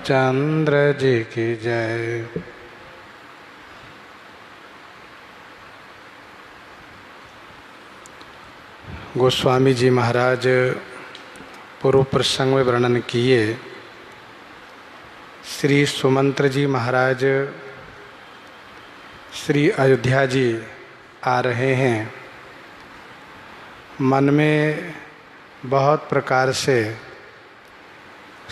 रामचंद्र जी की जय। गोस्वामी जी महाराज पूर्व प्रसंग में वर्णन किए। श्री सुमंत्र जी महाराज श्री अयोध्या जी आ रहे हैं। मन में बहुत प्रकार से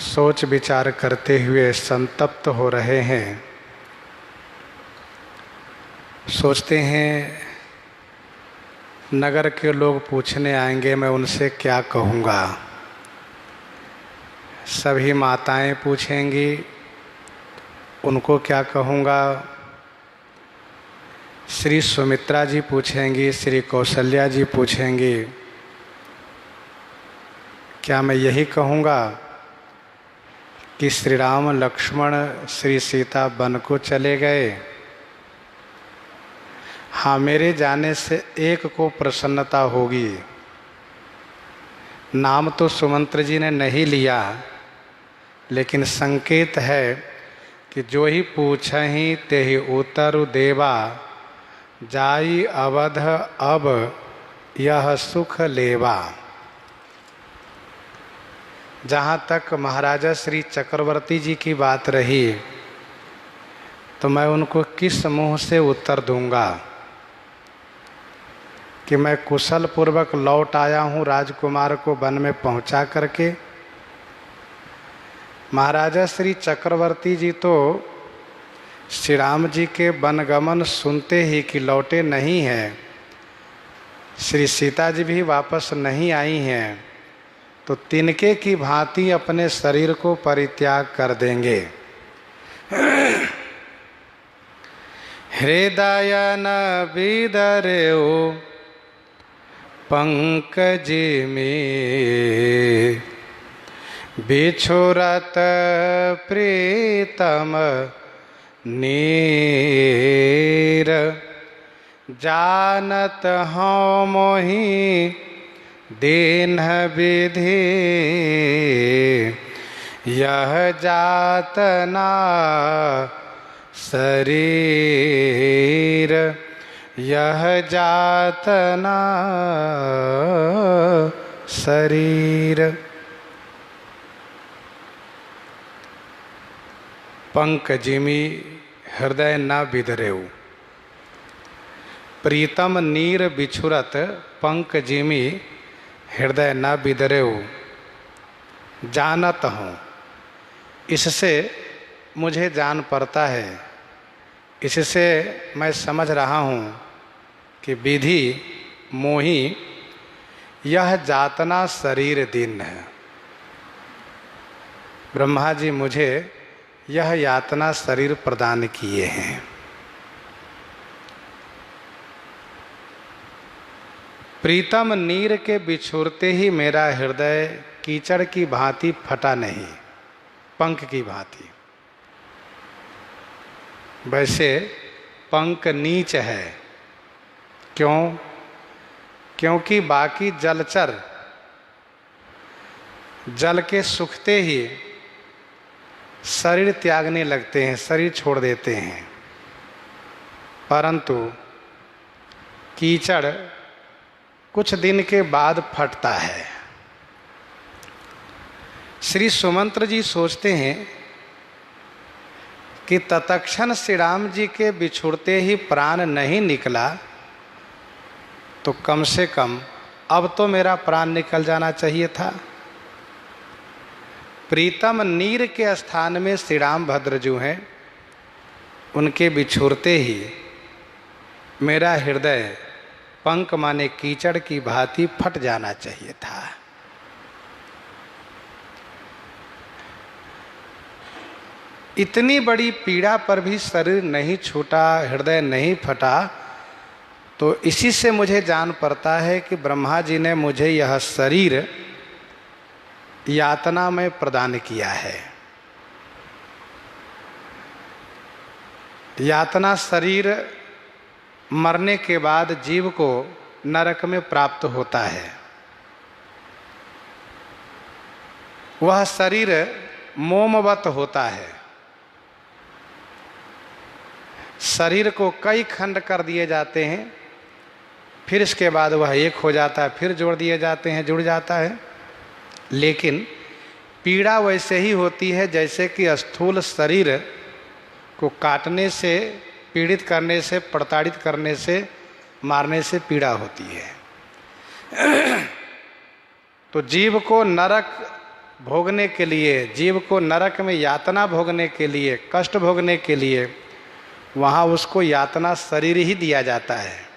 सोच विचार करते हुए संतप्त हो रहे हैं। सोचते हैं नगर के लोग पूछने आएंगे, मैं उनसे क्या कहूँगा। सभी माताएं पूछेंगी, उनको क्या कहूँगा। श्री सुमित्रा जी पूछेंगी, श्री कौशल्या जी पूछेंगी, क्या मैं यही कहूँगा कि श्री राम लक्ष्मण श्री सीता वन को चले गए। हाँ, मेरे जाने से एक को प्रसन्नता होगी। नाम तो सुमंत्र जी ने नहीं लिया, लेकिन संकेत है कि जो ही पूछहि तेहि उतरु देवा, जाई अवध अब यह सुख लेवा। जहाँ तक महाराजा श्री चक्रवर्ती जी की बात रही, तो मैं उनको किस मुँह से उत्तर दूंगा कि मैं कुशल पूर्वक लौट आया हूँ राजकुमार को वन में पहुँचा करके। महाराजा श्री चक्रवर्ती जी तो श्री राम जी के वनगमन सुनते ही कि लौटे नहीं हैं, श्री सीता जी भी वापस नहीं आई हैं, तो तिनके की भांति अपने शरीर को परित्याग कर देंगे। हृदय न बिदरेउ पंकज में, बिछुरत प्रीतम नीर। जानत हूँ मोहि दीन विधि, यह जातना शरीर, यह जातना शरीर। पंकजिमी हृदय न बिधरेउ, प्रीतम नीर बिछुरत पंकजिमी हृदय न बिदरेउ। जानत हूँ, इससे मुझे जान पड़ता है, इससे मैं समझ रहा हूँ कि विधि मोही यह जातना शरीर दीन है। ब्रह्मा जी मुझे यह यातना शरीर प्रदान किए हैं। प्रीतम नीर के बिछुरते ही मेरा हृदय कीचड़ की भांति फटा नहीं, पंख की भांति। वैसे पंख नीच है, क्यों? क्योंकि बाकी जलचर जल के सूखते ही शरीर त्यागने लगते हैं, शरीर छोड़ देते हैं, परंतु कीचड़ कुछ दिन के बाद फटता है। श्री सुमंत्र जी सोचते हैं कि तत्क्षण श्री राम जी के बिछुड़ते ही प्राण नहीं निकला, तो कम से कम अब तो मेरा प्राण निकल जाना चाहिए था। प्रीतम नीर के स्थान में श्री राम भद्र जो हैं, उनके बिछुड़ते ही मेरा हृदय पंख माने कीचड़ की भांति फट जाना चाहिए था। इतनी बड़ी पीड़ा पर भी शरीर नहीं छूटा, हृदय नहीं फटा, तो इसी से मुझे जान पड़ता है कि ब्रह्मा जी ने मुझे यह शरीर यातना में प्रदान किया है। यातना शरीर मरने के बाद जीव को नरक में प्राप्त होता है। वह शरीर मोमवत होता है। शरीर को कई खंड कर दिए जाते हैं, फिर इसके बाद वह एक हो जाता है, फिर जोड़ दिए जाते हैं, जुड़ जाता है। लेकिन पीड़ा वैसे ही होती है जैसे कि स्थूल शरीर को काटने से, पीड़ित करने से, प्रताड़ित करने से, मारने से पीड़ा होती है। तो जीव को नरक भोगने के लिए, जीव को नरक में यातना भोगने के लिए, कष्ट भोगने के लिए वहाँ उसको यातना शरीर ही दिया जाता है,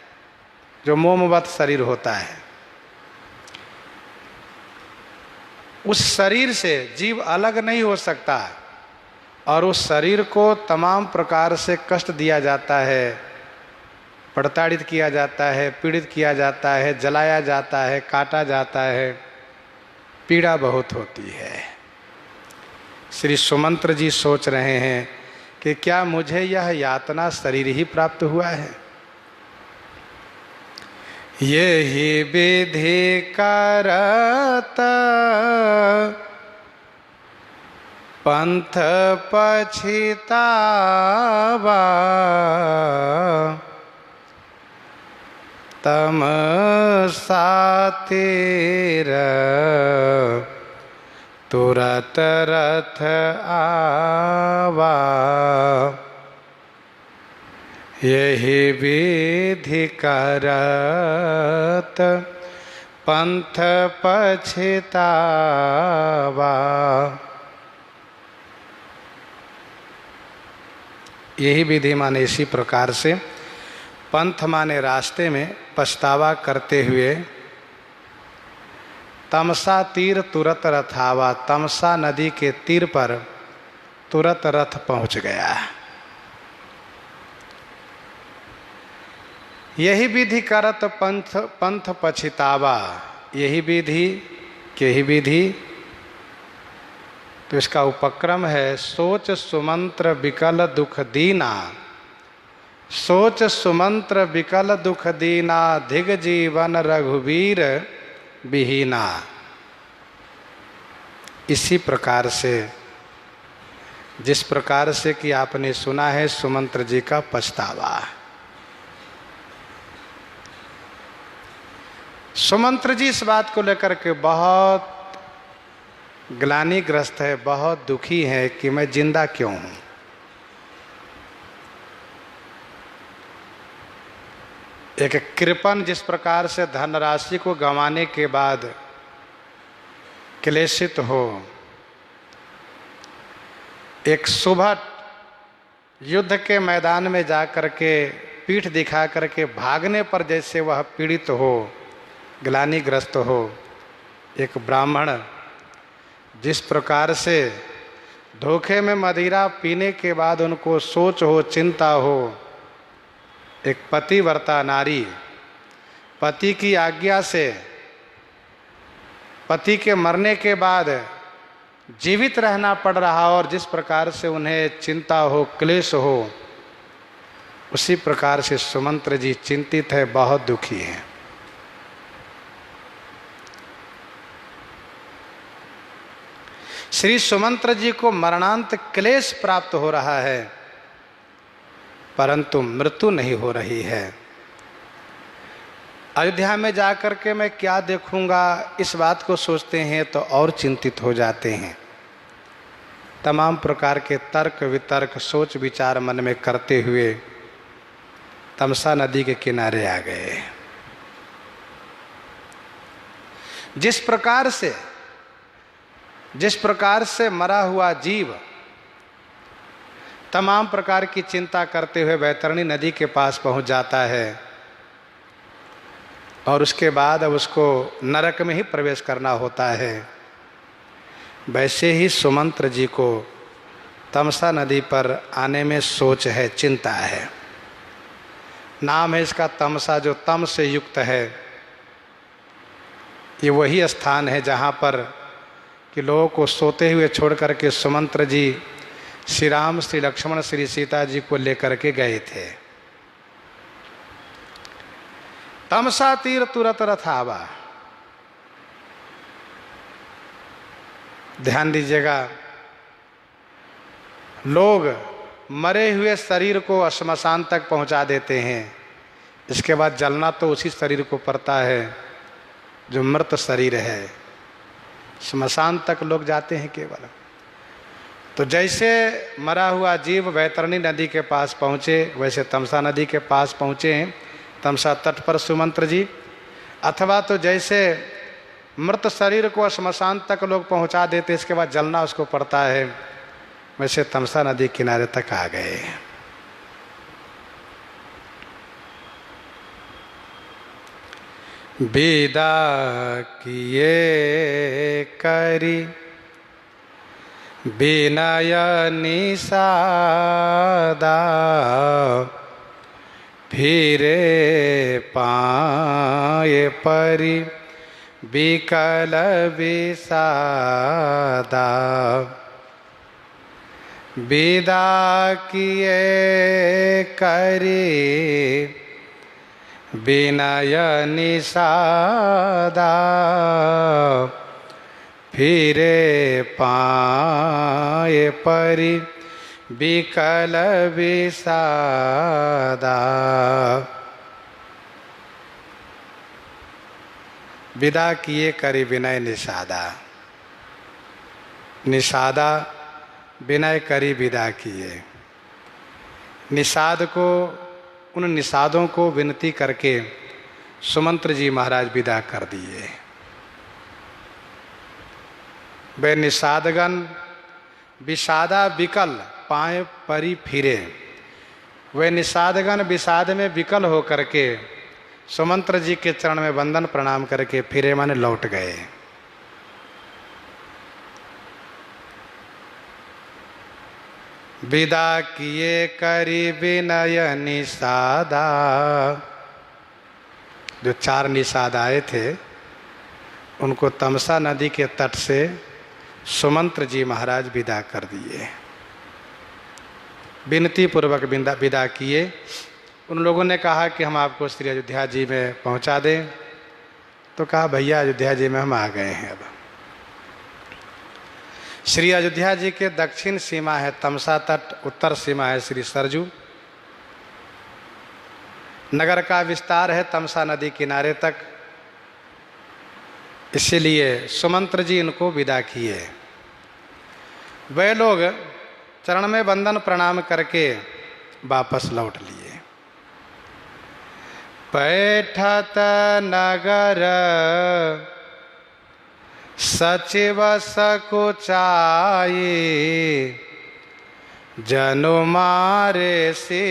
जो मोमवत शरीर होता है। उस शरीर से जीव अलग नहीं हो सकता और उस शरीर को तमाम प्रकार से कष्ट दिया जाता है, प्रताड़ित किया जाता है, पीड़ित किया जाता है, जलाया जाता है, काटा जाता है, पीड़ा बहुत होती है। श्री सुमंत्र जी सोच रहे हैं कि क्या मुझे यह यातना शरीर ही प्राप्त हुआ है? यही विधि करत पंथ पछितावा, तम सातिर तुरत रथ आवा। यही विधि करत पंथ पछितावा। यही विधि माने इसी प्रकार से, पंथ माने रास्ते में पछतावा करते हुए, तमसा तीर तुरत रथावा, तमसा नदी के तीर पर तुरत रथ पहुंच गया। यही विधि करत पंथ पछितावा। यही विधि तो इसका उपक्रम है, सोच सुमंत्र विकल दुख दीना, सोच सुमंत्र विकल दुख दीना, धिग जीवन रघुवीर विहीना। इसी प्रकार से, जिस प्रकार से कि आपने सुना है सुमंत्र जी का पछतावा। सुमंत्र जी इस बात को लेकर के बहुत ग्लानिग्रस्त है, बहुत दुखी है कि मैं जिंदा क्यों हूं। एक कृपण जिस प्रकार से धनराशि को गंवाने के बाद क्लेशित हो, एक सुबह युद्ध के मैदान में जाकर के पीठ दिखा करके भागने पर जैसे वह पीड़ित हो, ग्लानिग्रस्त हो, एक ब्राह्मण जिस प्रकार से धोखे में मदिरा पीने के बाद उनको सोच हो, चिंता हो, एक पतिव्रता नारी पति की आज्ञा से पति के मरने के बाद जीवित रहना पड़ रहा और जिस प्रकार से उन्हें चिंता हो, क्लेश हो, उसी प्रकार से सुमंत्र जी चिंतित है, बहुत दुखी हैं। श्री सुमंत्र जी को मरणांत क्लेश प्राप्त हो रहा है, परंतु मृत्यु नहीं हो रही है। अयोध्या में जाकर के मैं क्या देखूंगा, इस बात को सोचते हैं तो और चिंतित हो जाते हैं। तमाम प्रकार के तर्क वितर्क, सोच विचार मन में करते हुए तमसा नदी के किनारे आ गए। जिस प्रकार से मरा हुआ जीव तमाम प्रकार की चिंता करते हुए वैतरणी नदी के पास पहुंच जाता है और उसके बाद अब उसको नरक में ही प्रवेश करना होता है, वैसे ही सुमंत्र जी को तमसा नदी पर आने में सोच है, चिंता है। नाम है इसका तमसा, जो तम से युक्त है। ये वही स्थान है जहाँ पर कि लोगों को सोते हुए छोड़ करके सुमंत्र जी श्री राम, श्री लक्ष्मण, श्री सीता जी को लेकर के गए थे। तमसा तीर तुरत रथावा। ध्यान दीजिएगा, लोग मरे हुए शरीर को श्मशान तक पहुंचा देते हैं, इसके बाद जलना तो उसी शरीर को पड़ता है जो मृत शरीर है। श्मशान तक लोग जाते हैं केवल। तो जैसे मरा हुआ जीव वैतरणी नदी के पास पहुँचे, वैसे तमसा नदी के पास पहुँचे हैं, तमसा तट पर सुमंत्र जी। अथवा तो जैसे मृत शरीर को श्मशान तक लोग पहुँचा देते, इसके बाद जलना उसको पड़ता है, वैसे तमसा नदी किनारे तक आ गए। विदा किए करी विनय निषादा, फिरे पाए परि विकल विषादा। विदा किए करी विनय निषादा, फिरे पाए परि विकल विषादा। विदा किए करी विनय निषादा, निषादा विनय करी विदा किए। निषाद को, उन निषादों को विनती करके सुमंत्र जी महाराज विदा कर दिए। वे निषादगण विषादा विकल पाए परि फिरे, वे निषादगण विषाद में विकल हो करके सुमंत्र जी के चरण में वंदन प्रणाम करके फिरे माने लौट गए। विदा किए करी विनय निषादा। जो 4 निषाद आए थे उनको तमसा नदी के तट से सुमंत्र जी महाराज विदा कर दिए, विनती पूर्वक विदा किए। उन लोगों ने कहा कि हम आपको श्री अयोध्या जी में पहुंचा दें, तो कहा भैया अयोध्या जी में हम आ गए हैं। अब श्री अयोध्या जी के दक्षिण सीमा है तमसा तट, उत्तर सीमा है श्री सरजू। नगर का विस्तार है तमसा नदी किनारे तक, इसीलिए सुमंत्र जी इनको विदा किए। वे लोग चरण में वंदन प्रणाम करके वापस लौट लिए। पैठत नगर सचिव सकुचाई, जनु मारे से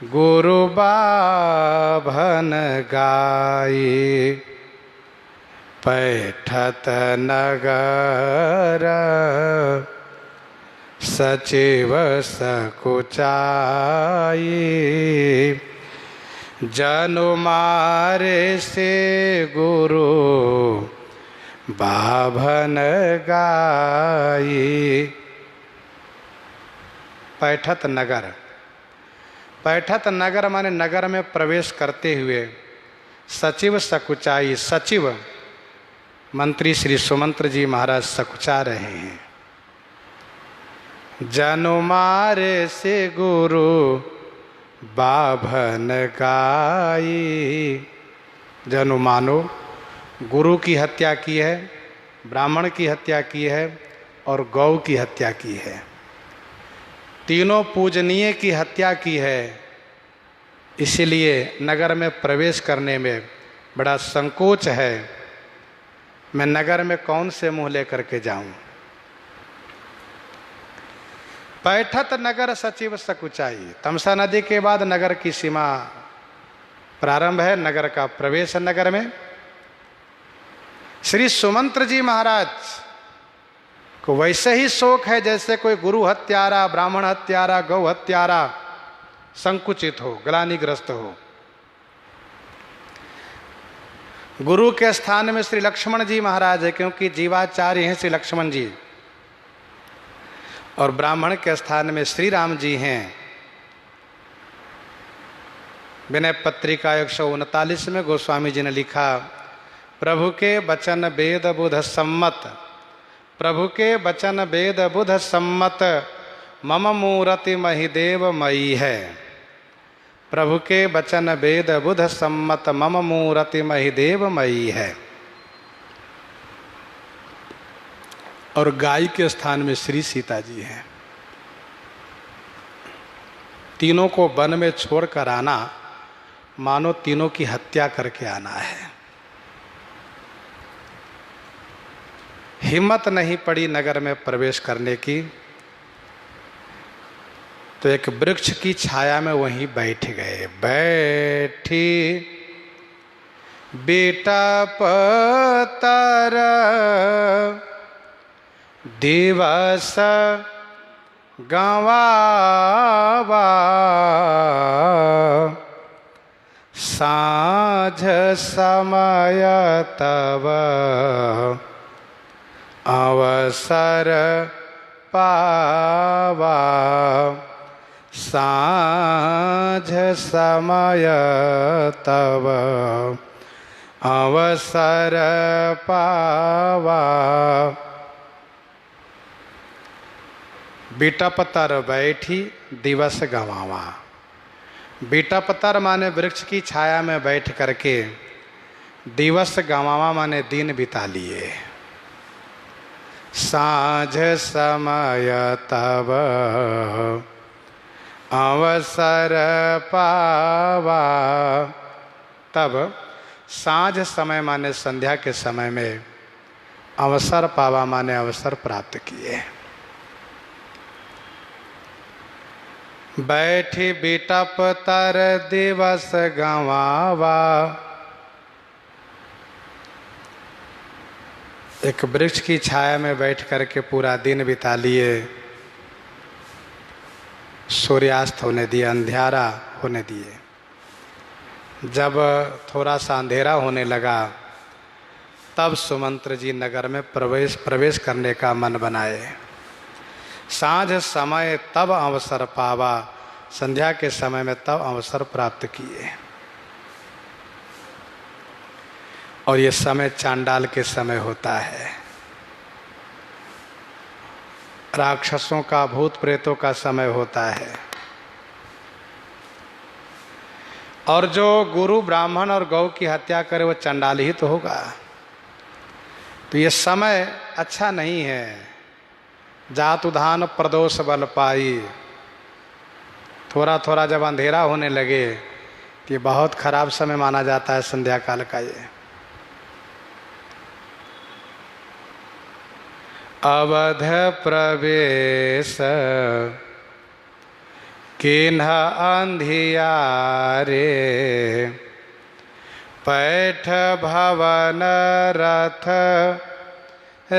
गुरु बाभन गाई। पैठत नगर सचिव सकुचाई, जनु मारे से गुरु बाभन गाई। पैठत नगर, पैठत नगर माने नगर में प्रवेश करते हुए सचिव सकुचाई, सचिव मंत्री श्री सुमंत्र जी महाराज सकुचा रहे हैं। जनु मारे से गुरु बाभन गाई। जनु मानो गुरु की हत्या की है, ब्राह्मण की हत्या की है और गौ की हत्या की है, तीनों पूजनीय की हत्या की है। इसीलिए नगर में प्रवेश करने में बड़ा संकोच है। मैं नगर में कौन से मुंह लेकर के जाऊं। पैठत नगर सचिव सकुचाई, तमसा नदी के बाद नगर की सीमा प्रारंभ है, नगर का प्रवेश है नगर में। श्री सुमंत्र जी महाराज को वैसे ही शोक है जैसे कोई गुरु हत्यारा, ब्राह्मण हत्यारा, गौ हत्यारा संकुचित हो, ग्लानिग्रस्त हो। गुरु के स्थान में श्री लक्ष्मण जी महाराज है, क्योंकि जीवाचार्य हैं श्री लक्ष्मण जी, और ब्राह्मण के स्थान में श्री राम जी हैं। विनय पत्रिका 139 में गोस्वामी जी ने लिखा, प्रभु के वचन वेद बुध सम्मत, प्रभु के वचन वेद बुध सम्मत, मम मूरति महिदेव मयी है। प्रभु के वचन वेद बुध सम्मत मम मूरति महिदेव मयी है। और गाय के स्थान में श्री सीता जी हैं। तीनों को वन में छोड़कर आना मानो तीनों की हत्या करके आना है। हिम्मत नहीं पड़ी नगर में प्रवेश करने की, तो एक वृक्ष की छाया में वहीं बैठ गए। बैठी बेटा पतर दिवस गंवावा, साँझ समय तब अवसर पावा, साँझ समय तब अवसर पावा। बिटपतर बैठी दिवस गंवावा। बिटपतर माने वृक्ष की छाया में बैठ करके, दिवस गंवावा माने दिन बिता लिए। साँझ समय तब अवसर पावा। तब साँझ समय माने संध्या के समय में, अवसर पावा माने अवसर प्राप्त किए। बैठी बिटपतर दिवस गंवावा। एक वृक्ष की छाया में बैठ करके पूरा दिन बिता लिए। सूर्यास्त होने दिए, अंधियारा होने दिए। जब थोड़ा सा अंधेरा होने लगा, तब सुमंत्र जी नगर में प्रवेश करने का मन बनाए। साँझ समय तब अवसर पावा, संध्या के समय में तब अवसर प्राप्त किए। और ये समय चांडाल के समय होता है, राक्षसों का, भूत प्रेतों का समय होता है। और जो गुरु ब्राह्मण और गौ की हत्या करे वो चंडाल ही तो होगा। तो ये समय अच्छा नहीं है। जात उधान प्रदोष बल पाई। थोड़ा थोड़ा जब अंधेरा होने लगे तो ये बहुत खराब समय माना जाता है संध्या काल का। ये अवध प्रवेश किन्ह अंधियारे, पैठ भवन रथ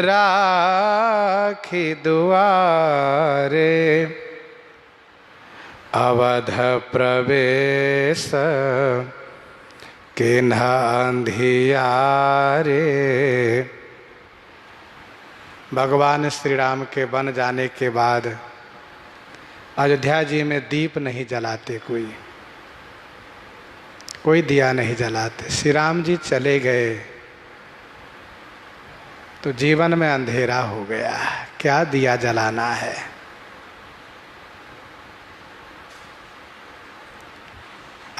राखी दुआरे। अवध प्रवेश किन्ह अंधियारे। भगवान श्री राम के वन जाने के बाद अयोध्या जी में दीप नहीं जलाते, कोई दिया नहीं जलाते। श्री राम जी चले गए तो जीवन में अंधेरा हो गया, क्या दिया जलाना है।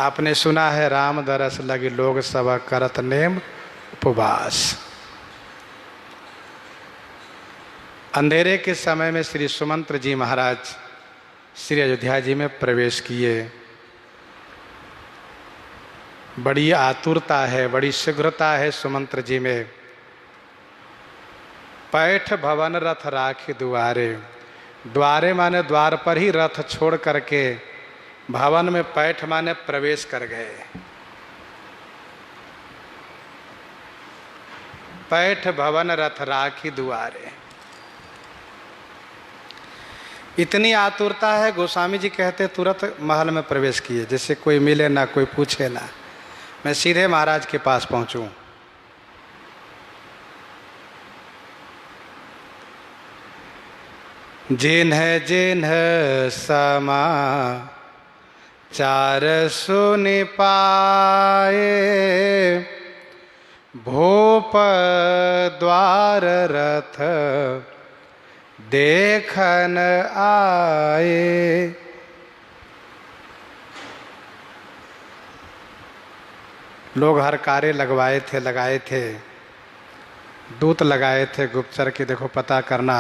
आपने सुना है राम दरस लगी लोग सब करत नेम उपवास। अंधेरे के समय में श्री सुमंत्र जी महाराज श्री अयोध्या जी में प्रवेश किए। बड़ी आतुरता है, बड़ी शीघ्रता है सुमंत्र जी में। पैठ भवन रथ राखी द्वारे। द्वारे माने द्वार पर ही रथ छोड़ करके भवन में पैठ माने प्रवेश कर गए। पैठ भवन रथ राखी द्वारे। इतनी आतुरता है, गोस्वामी जी कहते तुरंत महल में प्रवेश किए, जैसे कोई मिले ना, कोई पूछे ना, मैं सीधे महाराज के पास पहुंचूं। जिन्ह जिन्ह समाचार सुन पाए, भूप द्वार रथ देखन आए। लोग हर कार्य लगाए थे, दूत लगाए थे गुप्तचर के, देखो पता करना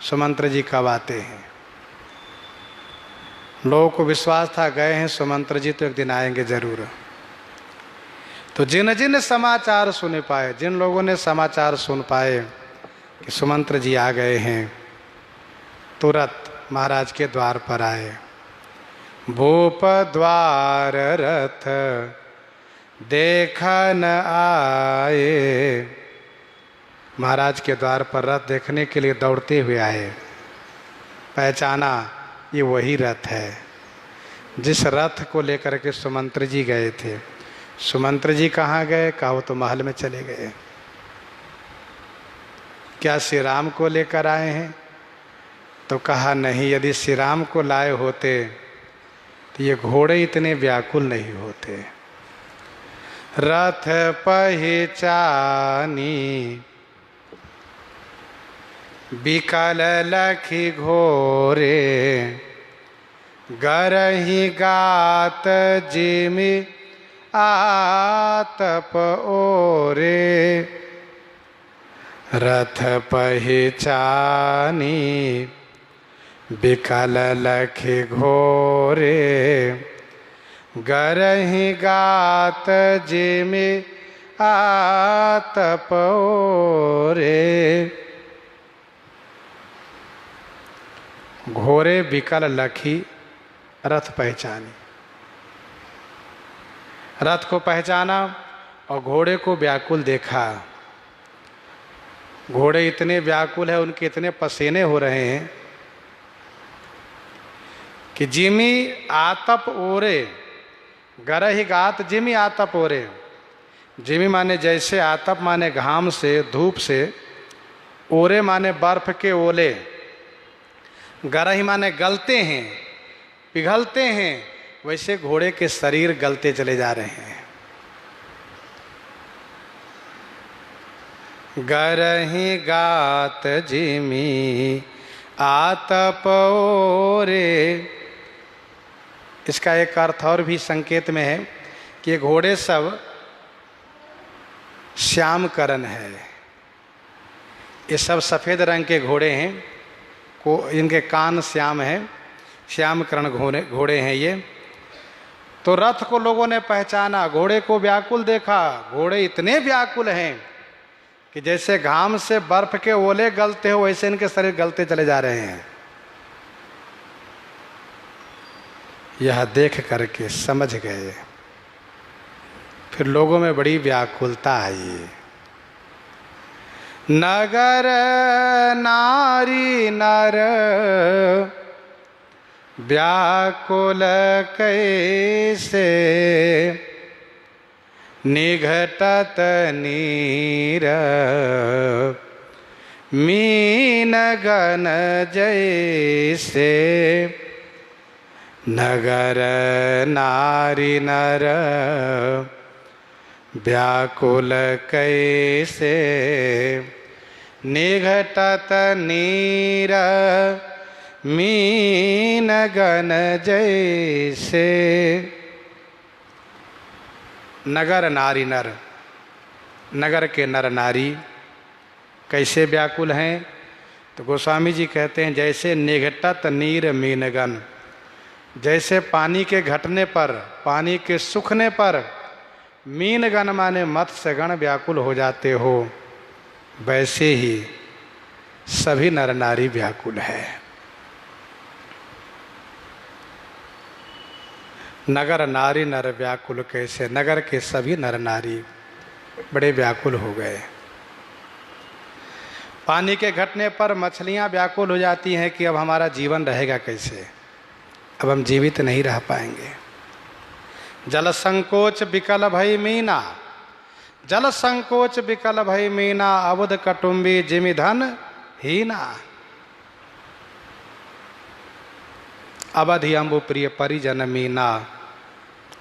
सुमंत्र जी कब आते हैं। लोगों को विश्वास था गए हैं सुमंत्र जी तो एक दिन आएंगे जरूर। तो जिन जिन समाचार सुन पाए, जिन लोगों ने समाचार सुन पाए कि सुमंत्र जी आ गए हैं, तुरंत महाराज के द्वार पर आए। भूप द्वार रथ देखन आए। महाराज के द्वार पर रथ देखने के लिए दौड़ते हुए आए। पहचाना ये वही रथ है जिस रथ को लेकर के सुमंत्र जी गए थे। सुमंत्र जी कहाँ गए? कहा वो तो महल में चले गए। क्या श्री राम को लेकर आए हैं? तो कहा नहीं, यदि श्री राम को लाए होते तो ये घोड़े इतने व्याकुल नहीं होते। रथ पहिचानी बिकल लखी घोरे, गरही गात जिमि आतप ओरे। रथ पहिचानी बिकल लखी घोरे, गरही गात जिमि आतप ओरे। घोरे बिकल लखी, रथ पहचानी। रथ को पहचाना और घोड़े को व्याकुल देखा। घोड़े इतने व्याकुल है, उनके इतने पसीने हो रहे हैं कि जिमी आतप ओरे, गरही गात जिमी आतप ओरे। जिमी माने जैसे, आतप माने घाम से, धूप से, ओरे माने बर्फ के ओले, गरही माने गलते हैं, पिघलते हैं, वैसे घोड़े के शरीर गलते चले जा रहे हैं। गरही गात जिमी आतप ओरे। इसका एक अर्थ और भी संकेत में है कि ये घोड़े सब श्यामकरण है। ये सब सफ़ेद रंग के घोड़े हैं, को इनके कान श्याम है, श्यामकरण घोड़े हैं ये। तो रथ को लोगों ने पहचाना, घोड़े को व्याकुल देखा। घोड़े इतने व्याकुल हैं कि जैसे घाम से बर्फ के ओले गलते हो, वैसे इनके शरीर गलते चले जा रहे हैं। यह देख करके समझ गए। फिर लोगों में बड़ी व्याकुलता आई। नगर नारी नर व्याकुल कैसे, निघटत नीर मीन गन जैसे। नगर नारी नर व्याकुल कैसे, निघटत नीर मीन गन जैसे। नगर नारी नर, नगर के नर नारी कैसे व्याकुल हैं? तो गोस्वामी जी कहते हैं जैसे निघटत नीर मीनगन, जैसे पानी के घटने पर, पानी के सूखने पर मीनगन माने मत्स्यगण व्याकुल हो जाते हो, वैसे ही सभी नर नारी व्याकुल है। नगर नारी नर व्याकुल कैसे, नगर के सभी नर नारी बड़े व्याकुल हो गए। पानी के घटने पर मछलियां व्याकुल हो जाती हैं कि अब हमारा जीवन रहेगा कैसे, अब हम जीवित नहीं रह पाएंगे। जल संकोच विकल भई मीना, जल संकोच विकल भई मीना, अवध कटुम्बी जिमि धन हीना। अवधि अम्बु प्रिय परिजन मीना,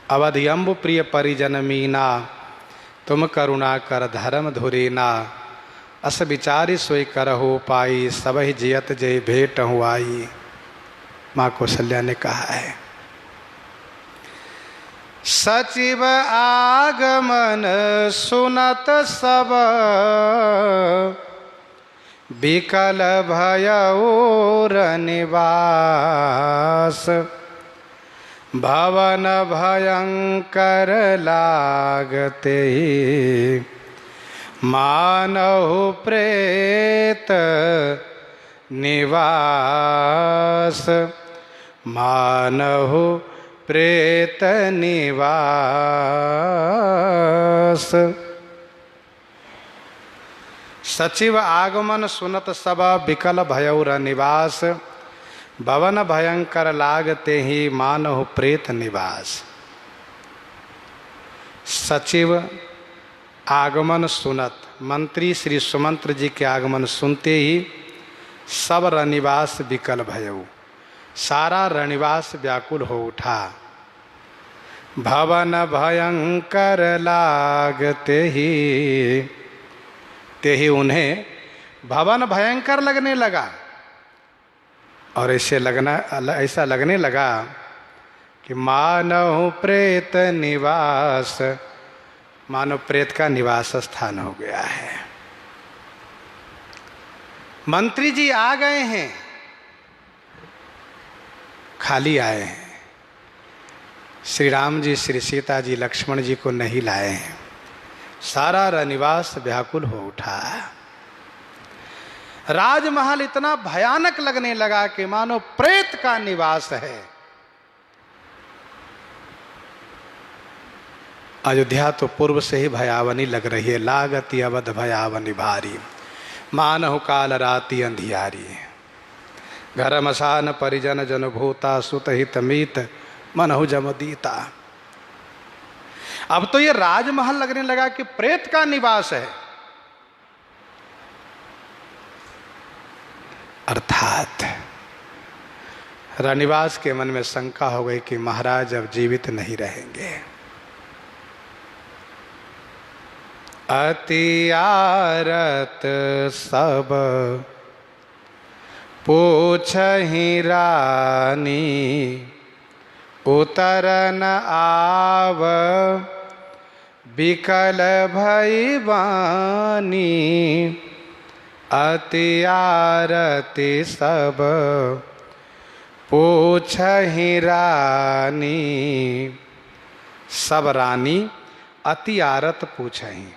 अवधि अम्बु प्रिय परिजन मीना, तुम करुणा कर धर्म धुरीना। अस विचारी सोई करहु पाई, सबहि जियत जय भेट हुआई। माँ कौशल्या ने कहा है, सचिव आगमन सुनत सब, विकल भयऊर निवास। भवन भयंकर लागते ही, मानहु प्रेत निवास। मानहु प्रेत निवास। सचिव आगमन सुनत सब, विकल भयऊर निवास। भवन भयंकर लागते ही, मानहु प्रेत निवास। सचिव आगमन सुनत, मंत्री श्री सुमंत्र जी के आगमन सुनते ही सब रनिवास विकल भयऊ, सारा रनिवास व्याकुल हो उठा। भवन भयंकर लागते ही, ते ही उन्हें भवन भयंकर लगने लगा। और ऐसा लगने लगा कि मानव प्रेत निवास, मानव प्रेत का निवास स्थान हो गया है। मंत्री जी आ गए हैं, खाली आए हैं। श्री राम जी, श्री सीता जी, लक्ष्मण जी को नहीं लाए हैं। सारा रनिवास व्याकुल हो उठा। राजमहल इतना भयानक लगने लगा कि मानो प्रेत का निवास है। अयोध्या तो पूर्व से ही भयावनी लग रही है। लागती अवध भयावनी भारी, मानहु काल राति अंधियारी। घर मसान परिजन जन भूता, सुत हित मीत मनहु जमदीता। अब तो ये राजमहल लगने लगा कि प्रेत का निवास है। अर्थात रनिवास के मन में शंका हो गई कि महाराज अब जीवित नहीं रहेंगे। अति आरत सब पूछहि रानी, उतर न आव विकल भई बानी। अति आरती सब पूछहि रानी। सब रानी अति आरत पूछहि।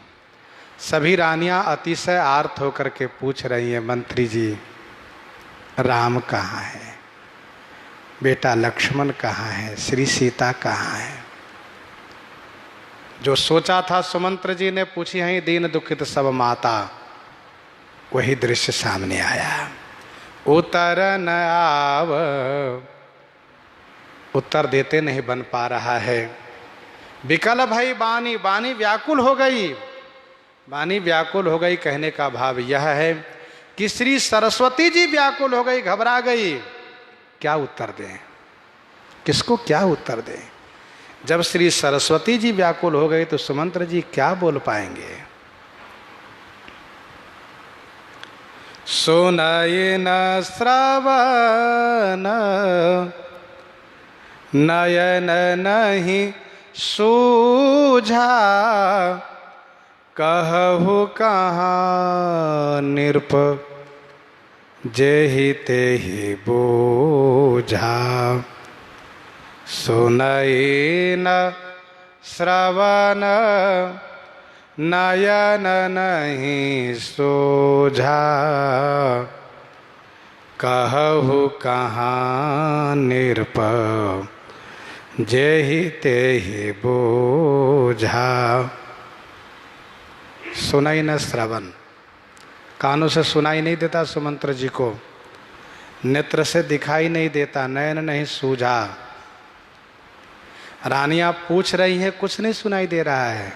सभी रानियां अतिशय आर्त होकर के पूछ रही हैं, मंत्री जी राम कहाँ है, बेटा लक्ष्मण कहाँ है, श्री सीता कहाँ है। जो सोचा था सुमंत्र जी ने पूछी है, दीन दुखित सब माता, वही दृश्य सामने आया। उतर न आव, उत्तर देते नहीं बन पा रहा है। विकल भई बानी, बानी व्याकुल हो गई। बानी व्याकुल हो गई कहने का भाव यह है कि श्री सरस्वती जी व्याकुल हो गई, घबरा गई। क्या उत्तर दें, किसको क्या उत्तर दें। जब श्री सरस्वती जी व्याकुल हो गई तो सुमंत्र जी क्या बोल पाएंगे। सुनय न श्रवण नयन नहीं सूझा, कहु कहाँ निरप जेहि तेहि बूझा। सुनय न श्रवण नयन नहीं सूझा, कहु कहाँ निरप जेहि तेहि बूझा। सुनाई न श्रवण, कानों से सुनाई नहीं देता सुमंत्र जी को, नेत्र से दिखाई नहीं देता, नयन नहीं सूझा। रानियां पूछ रही हैं, कुछ नहीं सुनाई दे रहा है,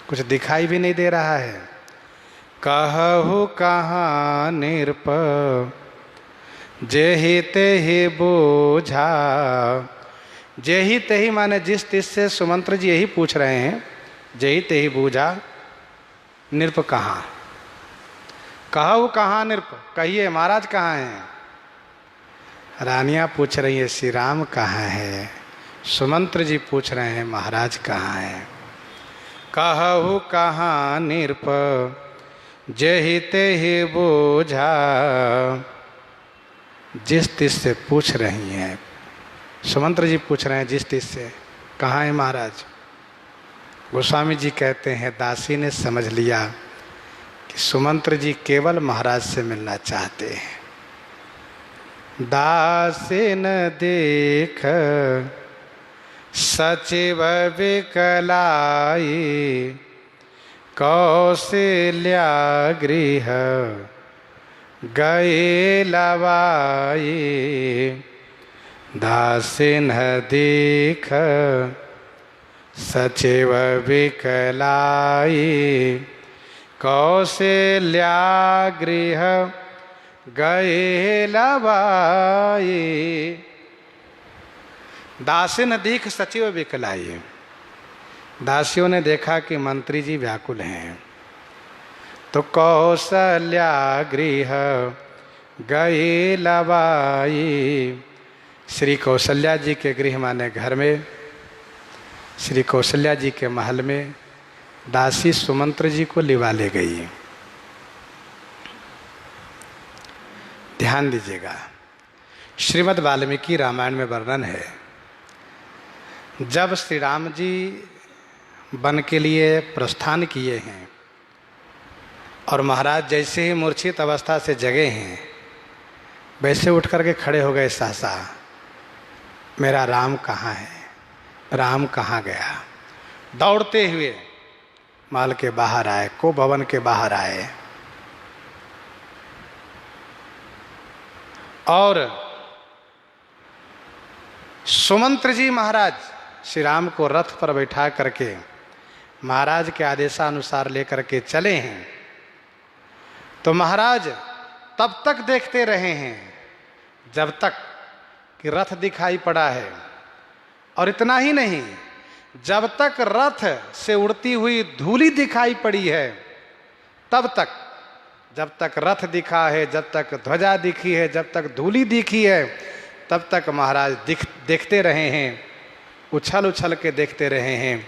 कुछ दिखाई भी नहीं दे रहा है। कहु कहाँ निरप जेहि तेहि बूझा। जेहि तेहि माने जिस तिस से सुमंत्र जी यही पूछ रहे हैं, जेहि तेहि बूझा। निरप कहाँ, कहु कहाँ नृप, कहिए महाराज कहाँ हैं। रानियां पूछ रही है श्री राम कहाँ है। सुमंत्र जी पूछ रहे हैं महाराज कहाँ हैं। कहु कहाँ नृप, जेहि तेहि बोझा। जिस तिस से पूछ रही हैं, सुमंत्र जी पूछ रहे हैं जिस तिस से, कहाँ है महाराज। गोस्वामी जी कहते हैं दासी ने समझ लिया कि सुमंत्र जी केवल महाराज से मिलना चाहते हैं। दासी न देख सचिव विकलाई, कौशल्या गृह गए लवाई। दासी न देख सचिव विकलाई, कौशल्या गृह गए लवाई। दासी ने देख सचिव विकलाई, दासियों ने देखा कि मंत्री जी व्याकुल हैं, तो कौशल्या गृह गए लवाई। श्री कौशल्या जी के गृह माने घर में, श्री कौशल्या जी के महल में दासी सुमंत्र जी को लिवा ले गई। ध्यान दीजिएगा, श्रीमद् वाल्मीकि रामायण में वर्णन है, जब श्री राम जी वन के लिए प्रस्थान किए हैं और महाराज जैसे ही मूर्छित अवस्था से जगे हैं, वैसे उठ करके खड़े हो गए सहसा। मेरा राम कहाँ है, राम कहाँ गया। दौड़ते हुए महल के बाहर आए, को भवन के बाहर आए और सुमंत्र जी महाराज श्री राम को रथ पर बैठा करके महाराज के आदेशानुसार लेकर के चले हैं। तो महाराज तब तक देखते रहे हैं जब तक कि रथ दिखाई पड़ा है, और इतना ही नहीं, जब तक रथ से उड़ती हुई धूली दिखाई पड़ी है तब तक, जब तक रथ दिखा है, जब तक ध्वजा दिखी है, जब तक धूली दिखी है, तब तक महाराज देखते रहे हैं, उछल उछल के देखते रहे हैं,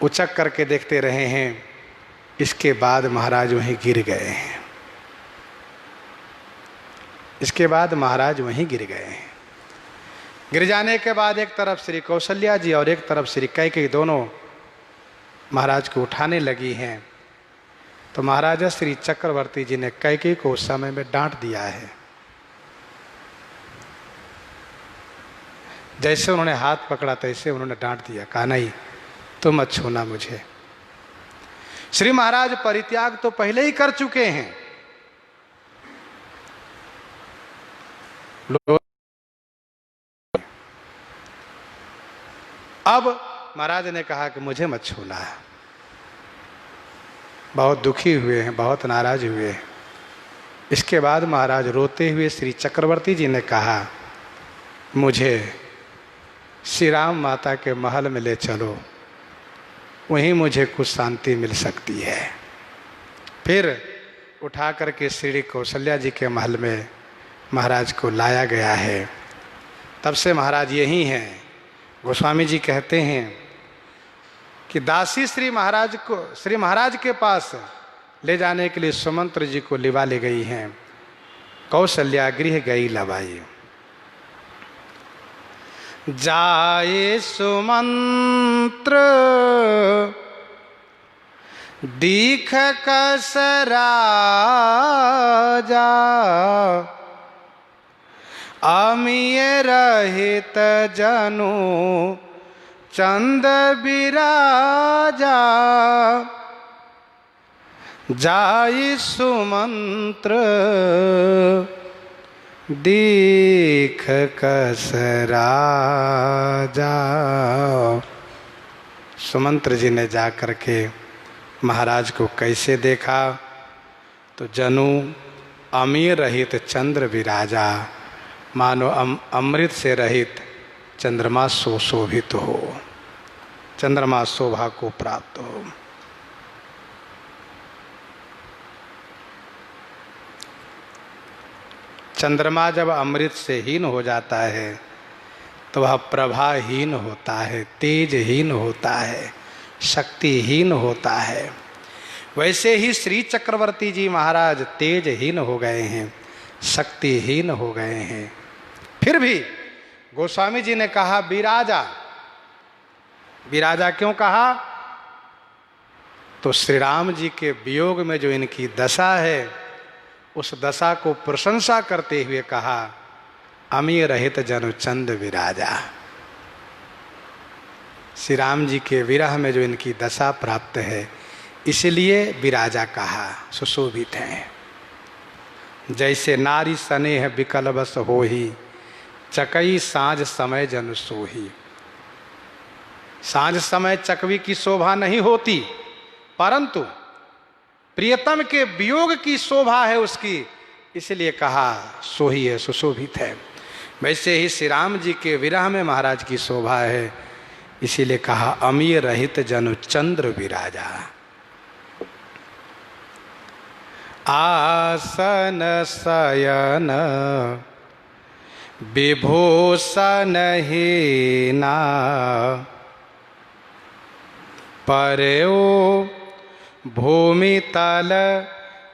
उचक करके देखते रहे हैं। इसके बाद महाराज वहीं गिर गए हैं। इसके बाद महाराज वहीं गिर गए हैं। गिर जाने के बाद एक तरफ श्री कौशल्या जी और एक तरफ श्री कैकेयी दोनों महाराज को उठाने लगी हैं। तो महाराजा श्री चक्रवर्ती जी ने कैकेयी को उस समय में डांट दिया है। जैसे उन्होंने हाथ पकड़ा तैसे उन्होंने डांट दिया, कहा नहीं तुम मत छूना मुझे। श्री महाराज परित्याग तो पहले ही कर चुके हैं। अब महाराज ने कहा कि मुझे मत छूना है। बहुत दुखी हुए हैं, बहुत नाराज हुए हैं। इसके बाद महाराज रोते हुए श्री चक्रवर्ती जी ने कहा, मुझे श्री राम माता के महल में ले चलो, वहीं मुझे कुछ शांति मिल सकती है। फिर उठा करके श्री कौशल्या जी के महल में महाराज को लाया गया है। तब से महाराज यही हैं। गोस्वामी जी कहते हैं कि दासी श्री महाराज के पास ले जाने के लिए सुमंत्र जी को लिवा ले गई हैं। कौशल्या गृह गई लवाई। जाए सुमंत्र दीख कसरा जा, अमीय रहित जनु चंद बिराजा। जाई सुमंत्र दीख कसरा जा। सुमंत्र जी ने जा करके महाराज को कैसे देखा, तो जनु अमीर रहित चंद्र विराजा, मानो अमृत से रहित चंद्रमा सुशोभित हो, चंद्रमा शोभा को प्राप्त हो। चंद्रमा जब अमृत से हीन हो जाता है तो वह प्रभाहीन होता है, तेजहीन होता है, शक्तिहीन होता है। वैसे ही श्री चक्रवर्ती जी महाराज तेजहीन हो गए हैं, शक्तिहीन हो गए हैं। फिर भी गोस्वामी जी ने कहा विराजा। विराजा क्यों कहा? तो श्री राम जी के वियोग में जो इनकी दशा है, उस दशा को प्रशंसा करते हुए कहा अमी रहित जनु चंद विराजा। श्री राम जी के विरह में जो इनकी दशा प्राप्त है, इसलिए विराजा कहा, सुशोभित हैं। जैसे नारी स्नेह विकल बस होही, चकई साँझ समय जन सोही। साँझ समय चकवी की शोभा नहीं होती, परंतु प्रियतम के वियोग की शोभा है उसकी, इसलिए कहा सोही है, सुशोभित है। वैसे ही श्री राम जी के विरह में महाराज की शोभा है, इसीलिए कहा अमीय रहित जनु चंद्र विराजा। आसन शयन विभूषण हीना, पर्यो भूमि तल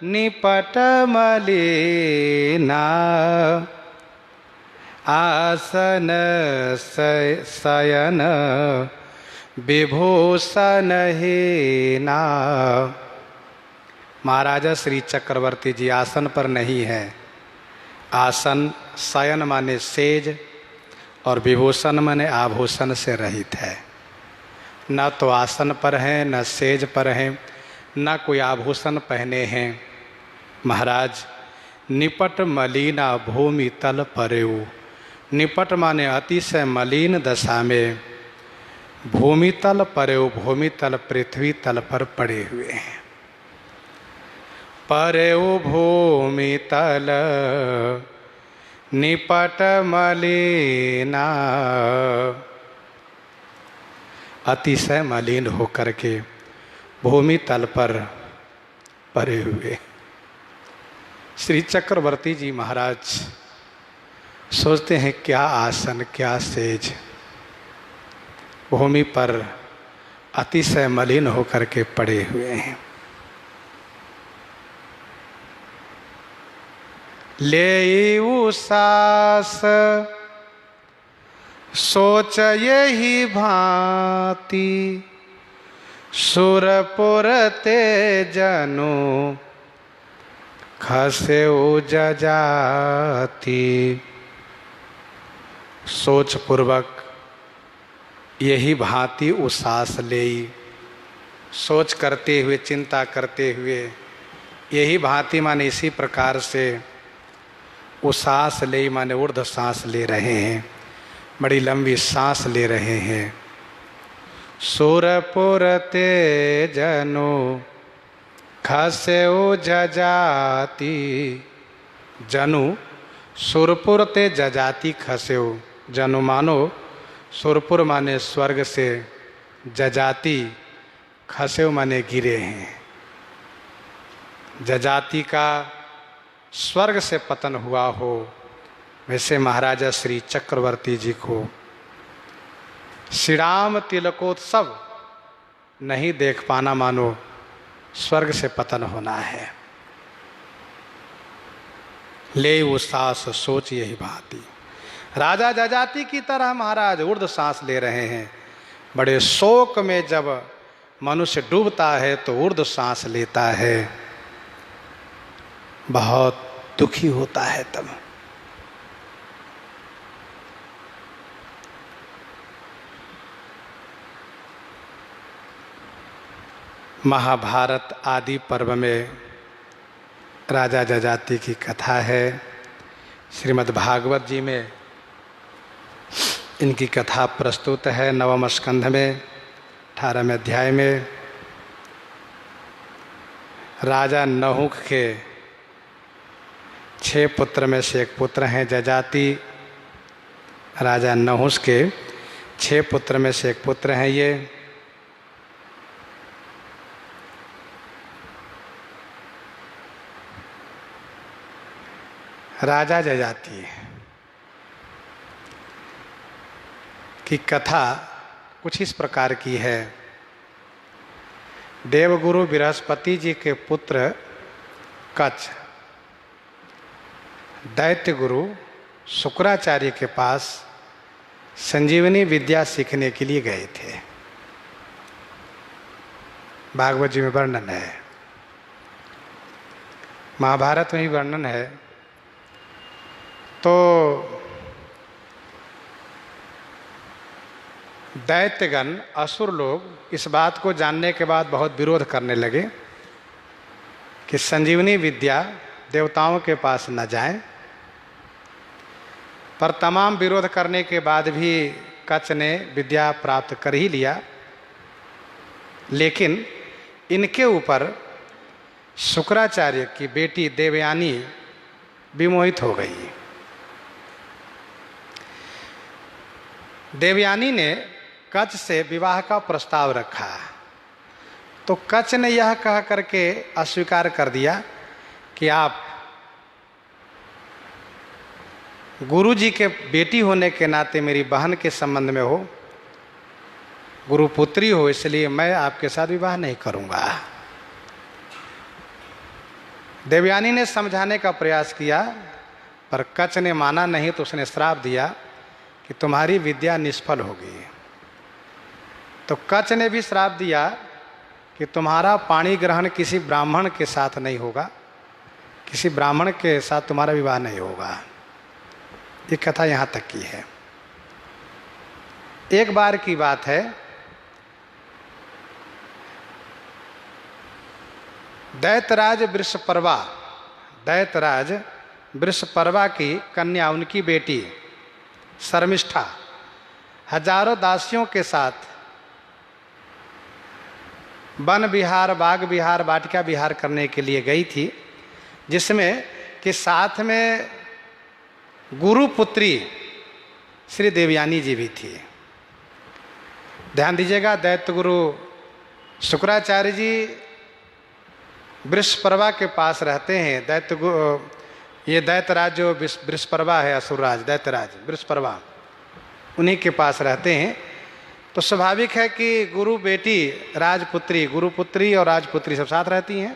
निपट मलिना। आसन शयन विभूषण हीना। महाराजा श्री चक्रवर्ती जी आसन पर नहीं है। आसन शयन माने सेज और विभूषण माने आभूषण से रहित है। न तो आसन पर हैं, न सेज पर हैं, न कोई आभूषण पहने हैं। महाराज निपट मलिना भूमि तल पर्यो। निपट माने अतिशय मलिन दशा में, भूमि तल पर्यो, भूमि तल पृथ्वी तल पर पड़े हुए हैं। पर्यो भूमि तल निपट मलिना। अतिशय मलिन होकर के भूमि तल पर पड़े हुए श्री चक्रवर्ती जी महाराज सोचते हैं क्या आसन, क्या सेज। भूमि पर अतिशय मलिन होकर के पड़े हुए हैं। ले सास सोच यही भांति, सुरपुर ते जनु खसे जजाति। सोच पूर्वक यही भांति उसास ले। सोच करते हुए, चिंता करते हुए, यही भांति माने इसी प्रकार से उसास ले माने ऊर्ध्व सांस ले रहे हैं, बड़ी लंबी सांस ले रहे हैं। सुरपुर ते जनु खस्यो जजाति। जनु सुरपुर ते जजाति खस्यो। जनु मानो सुरपुर माने स्वर्ग से, जजाति खस्यो माने गिरे हैं। जजाति का स्वर्ग से पतन हुआ हो, वैसे महाराजा श्री चक्रवर्ती जी को श्री राम तिलकोत्सव नहीं देख पाना मानो स्वर्ग से पतन होना है। ले वो सांस सोच यही भांति। राजा जजाति की तरह महाराज ऊर्ध्व सांस ले रहे हैं। बड़े शोक में जब मनुष्य डूबता है तो ऊर्ध्व सांस लेता है, बहुत दुखी होता है तब। महाभारत आदि पर्व में राजा जजाति की कथा है। श्रीमद् भागवत जी में इनकी कथा प्रस्तुत है 9वें स्कंध में 18वें अध्याय में। राजा नहुक के 6 पुत्र में से एक पुत्र हैं जजाति। राजा नहुस के 6 पुत्र में से एक पुत्र हैं ये। राजा जजाति की कथा कुछ इस प्रकार की है। देवगुरु बृहस्पति जी के पुत्र कच्छ दैत्य गुरु शुक्राचार्य के पास संजीवनी विद्या सीखने के लिए गए थे। भागवत जी में वर्णन है, महाभारत में भी वर्णन है। तो दैत्यगण असुर लोग इस बात को जानने के बाद बहुत विरोध करने लगे कि संजीवनी विद्या देवताओं के पास न जाए। पर तमाम विरोध करने के बाद भी कच्छ ने विद्या प्राप्त कर ही लिया। लेकिन इनके ऊपर शुक्राचार्य की बेटी देवयानी विमोहित हो गई। देवयानी ने कच्छ से विवाह का प्रस्ताव रखा, तो कच्छ ने यह कह करके अस्वीकार कर दिया कि आप गुरु जी के बेटी होने के नाते मेरी बहन के संबंध में हो, गुरुपुत्री हो, इसलिए मैं आपके साथ विवाह नहीं करूंगा। देवयानी ने समझाने का प्रयास किया, पर कच्छ ने माना नहीं, तो उसने श्राप दिया कि तुम्हारी विद्या निष्फल होगी। तो कच्छ ने भी श्राप दिया कि तुम्हारा पाणी ग्रहण किसी ब्राह्मण के साथ नहीं होगा, किसी ब्राह्मण के साथ तुम्हारा विवाह नहीं होगा। ये कथा यहाँ तक की है। एक बार की बात है, दैत्यराज वृषपर्वा की कन्या, उनकी बेटी शर्मिष्ठा हजारों दासियों के साथ वन विहार, बाग विहार, वाटिका विहार करने के लिए गई थी, जिसमें कि साथ में गुरुपुत्री श्री देवयानी जी भी थी। ध्यान दीजिएगा, दैत्य गुरु शुक्राचार्य जी वृषपर्वा के पास रहते हैं। ये दैत्यराज जो वृषपर्वा है, असुरराज दैत्यराज वृषपर्वा, उन्हीं के पास रहते हैं। तो स्वाभाविक है कि गुरु बेटी राजपुत्री, गुरुपुत्री और राजपुत्री सब साथ रहती हैं।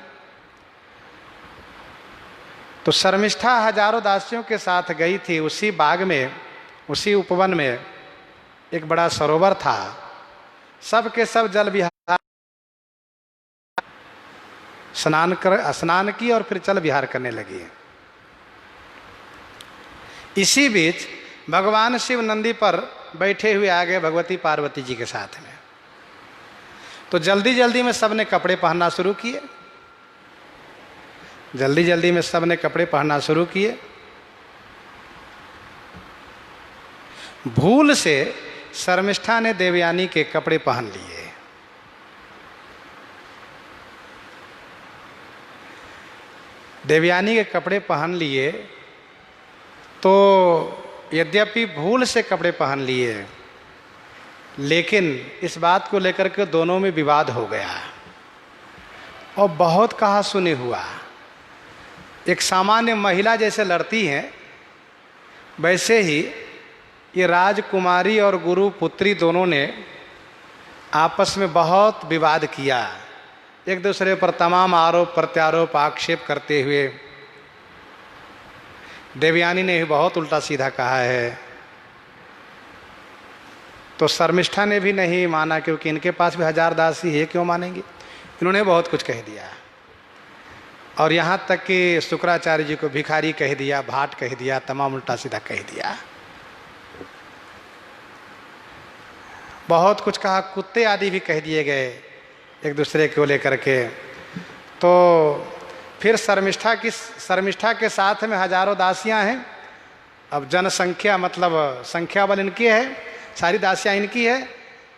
तो शर्मिष्ठा हजारों दासियों के साथ गई थी। उसी बाग में, उसी उपवन में एक बड़ा सरोवर था। सब के सब जल विहार, स्नान की और फिर जल विहार करने लगी। इसी बीच भगवान शिव नंदी पर बैठे हुए आ गए भगवती पार्वती जी के साथ में। तो जल्दी जल्दी में सबने कपड़े पहनना शुरू किए। जल्दी जल्दी में सबने कपड़े पहनना शुरू किए। भूल से शर्मिष्ठा ने देवयानी के कपड़े पहन लिए। देवयानी के कपड़े पहन लिए, तो यद्यपि भूल से कपड़े पहन लिए, लेकिन इस बात को लेकर के दोनों में विवाद हो गया और बहुत कहा सुनी हुआ। एक सामान्य महिला जैसे लड़ती हैं, वैसे ही ये राजकुमारी और गुरु पुत्री दोनों ने आपस में बहुत विवाद किया, एक दूसरे पर तमाम आरोप प्रत्यारोप आक्षेप करते हुए। देवयानी ने भी बहुत उल्टा सीधा कहा है, तो शर्मिष्ठा ने भी नहीं माना, क्योंकि इनके पास भी हजार दासी है, क्यों मानेंगे। इन्होंने बहुत कुछ कह दिया, और यहाँ तक कि शुक्राचार्य जी को भिखारी कह दिया, भाट कह दिया, तमाम उल्टा सीधा कह दिया। बहुत कुछ कहा, कुत्ते आदि भी कह दिए गए एक दूसरे को लेकर के। तो फिर शर्मिष्ठा के साथ में हजारों दासियां हैं। अब जनसंख्या मतलब संख्या बल इनकी है, सारी दासियां इनकी है।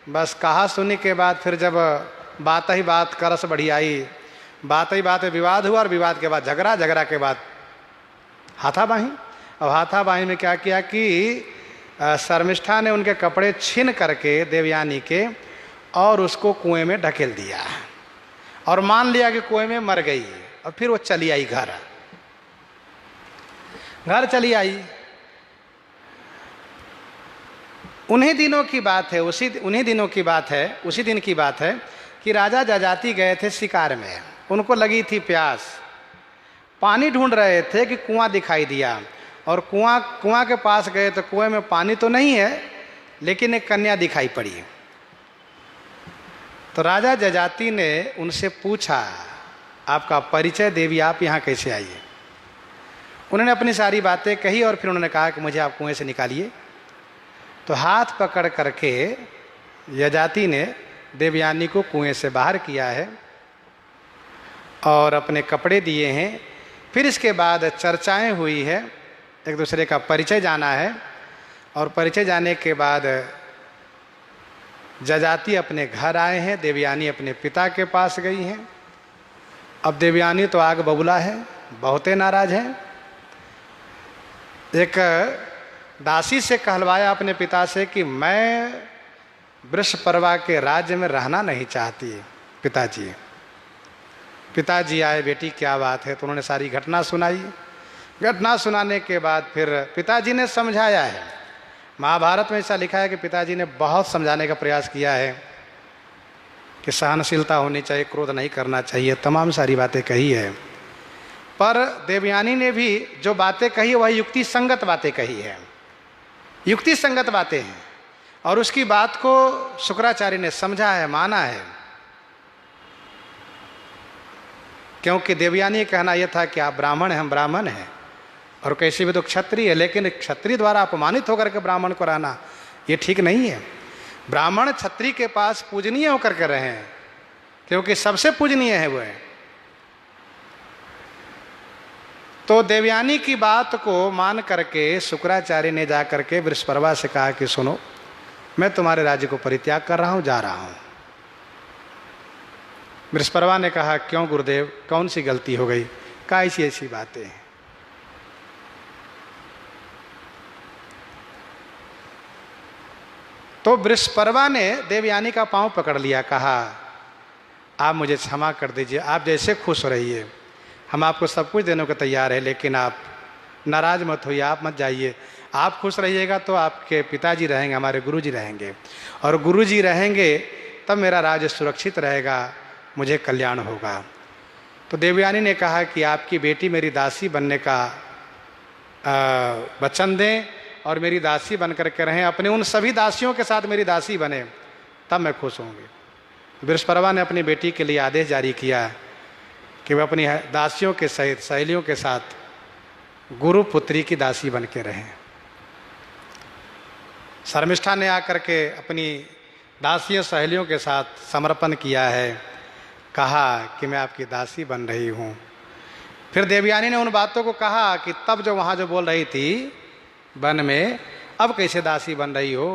बस कहा सुनी के बाद फिर जब बात ही बात करस बढ़ी आई, बात ही बात में विवाद हुआ, और विवाद के बाद झगड़ा, झगड़ा के बाद हाथापाई। अब हाथापाई में क्या किया कि शर्मिष्ठा ने उनके कपड़े छीन करके देवयानी के और उसको कुएं में ढकेल दिया, और मान लिया कि कुएं में मर गई। और फिर वो चली आई घर। घर चली आई। उन्हीं दिनों की बात है, उन्हीं दिनों की बात है, उसी दिन की बात है कि राजा जजाति गए थे शिकार में। उनको लगी थी प्यास, पानी ढूंढ रहे थे कि कुआं दिखाई दिया, और कुआं के पास गए तो कुएं में पानी तो नहीं है, लेकिन एक कन्या दिखाई पड़ी। तो राजा जजाति ने उनसे पूछा, आपका परिचय देवी, आप यहाँ कैसे आई है? उन्होंने अपनी सारी बातें कही और फिर उन्होंने कहा कि मुझे आप कुएं से निकालिए। तो हाथ पकड़ करके यजाति ने देवयानी को कुएं से बाहर किया है और अपने कपड़े दिए हैं। फिर इसके बाद चर्चाएं हुई है, एक दूसरे का परिचय जाना है, और परिचय जाने के बाद जजाति अपने घर आए हैं, देवयानी अपने पिता के पास गई हैं। अब देवयानी तो आग बबूला है, बहुते नाराज हैं। एक दासी से कहलवाया अपने पिता से कि मैं वृषपर्वा के राज्य में रहना नहीं चाहती पिताजी। पिताजी आए, बेटी क्या बात है? तो उन्होंने सारी घटना सुनाई। घटना सुनाने के बाद फिर पिताजी ने समझाया है। महाभारत में ऐसा लिखा है कि पिताजी ने बहुत समझाने का प्रयास किया है कि सहनशीलता होनी चाहिए, क्रोध नहीं करना चाहिए, तमाम सारी बातें कही है। पर देवयानी ने भी जो बातें कही वह युक्ति संगत बातें कही है, युक्ति संगत बातें हैं, और उसकी बात को शुक्राचार्य ने समझा है, माना है। क्योंकि देवयानी का कहना यह था कि आप ब्राह्मण हैं, हम ब्राह्मण हैं, और कैसे भी तो क्षत्रिय है, लेकिन क्षत्रिय द्वारा अपमानित होकर के ब्राह्मण को रहना ये ठीक नहीं है। ब्राह्मण क्षत्रिय के पास पूजनीय होकर के रहे हैं, क्योंकि सबसे पूजनीय है वो। तो देवयानी की बात को मान करके शुक्राचार्य ने जा करके वृषपर्वा से कहा कि सुनो, मैं तुम्हारे राज्य को परित्याग कर रहा हूं, जा रहा हूं। वृषपर्वा ने कहा, क्यों गुरुदेव, कौन सी गलती हो गई? कहा, ऐसी ऐसी बातें हैं। तो वृषपर्वा ने देवयानी का पांव पकड़ लिया, कहा, आप मुझे क्षमा कर दीजिए, आप जैसे खुश रहिए, हम आपको सब कुछ देने को तैयार है, लेकिन आप नाराज मत होइए, आप मत जाइए। आप खुश रहिएगा तो आपके पिताजी रहेंगे, हमारे गुरुजी रहेंगे, और गुरुजी रहेंगे तब मेरा राज्य सुरक्षित रहेगा, मुझे कल्याण होगा। तो देवयानी ने कहा कि आपकी बेटी मेरी दासी बनने का वचन दें और मेरी दासी बन करके रहें, अपने उन सभी दासियों के साथ मेरी दासी बने, तब मैं खुश होंगी। वृषपर्वा ने अपनी बेटी के लिए आदेश जारी किया कि वह अपनी दासियों के सहित सहेलियों के साथ गुरु पुत्री की दासी बन के रहें। शर्मिष्ठा ने आकर के अपनी दासियों सहेलियों के साथ समर्पण किया है, कहा कि मैं आपकी दासी बन रही हूँ। फिर देवयानी ने उन बातों को कहा कि तब जो वहाँ जो बोल रही थी वन में, अब कैसे दासी बन रही हो?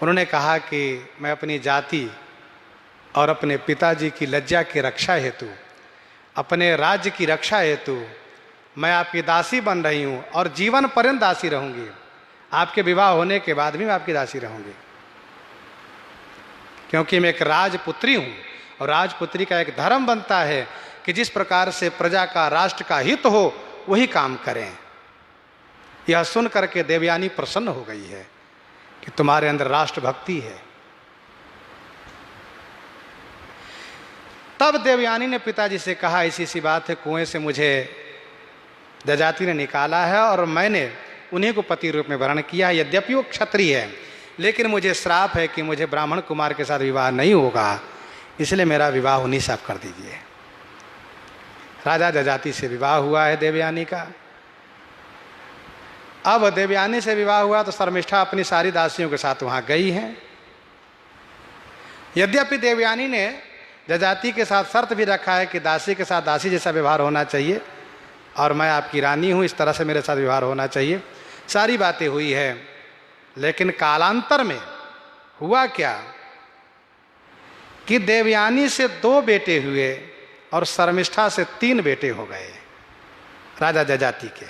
उन्होंने कहा कि मैं अपनी जाति और अपने पिताजी की लज्जा की रक्षा हेतु, अपने राज्य की रक्षा हेतु मैं आपकी दासी बन रही हूँ, और जीवन पर्यंत दासी रहूँगी। आपके विवाह होने के बाद भी मैं आपकी दासी रहूँगी, क्योंकि मैं एक राजपुत्री हूँ, और राजपुत्री का एक धर्म बनता है कि जिस प्रकार से प्रजा का, राष्ट्र का हित हो, वही काम करें। यह सुन करके देवयानी प्रसन्न हो गई है कि तुम्हारे अंदर राष्ट्रभक्ति है। तब देवयानी ने पिताजी से कहा, ऐसी सी बात है, कुएं से मुझे जजाति ने निकाला है और मैंने उन्हीं को पति रूप में वर्ण किया है। यद्यपि वो क्षत्रिय है, लेकिन मुझे श्राप है कि मुझे ब्राह्मण कुमार के साथ विवाह नहीं होगा, इसलिए मेरा विवाह उन्हीं से आप कर दीजिए। राजा जजाति से विवाह हुआ है देवयानी का। अब देवयानी से विवाह हुआ तो शर्मिष्ठा अपनी सारी दासियों के साथ वहां गई हैं। यद्यपि देवयानी ने जजाति के साथ शर्त भी रखा है कि दासी के साथ दासी जैसा व्यवहार होना चाहिए, और मैं आपकी रानी हूँ, इस तरह से मेरे साथ व्यवहार होना चाहिए, सारी बातें हुई है। लेकिन कालांतर में हुआ क्या कि देवयानी से 2 बेटे हुए और शर्मिष्ठा से 3 बेटे हो गए राजा जजाति के।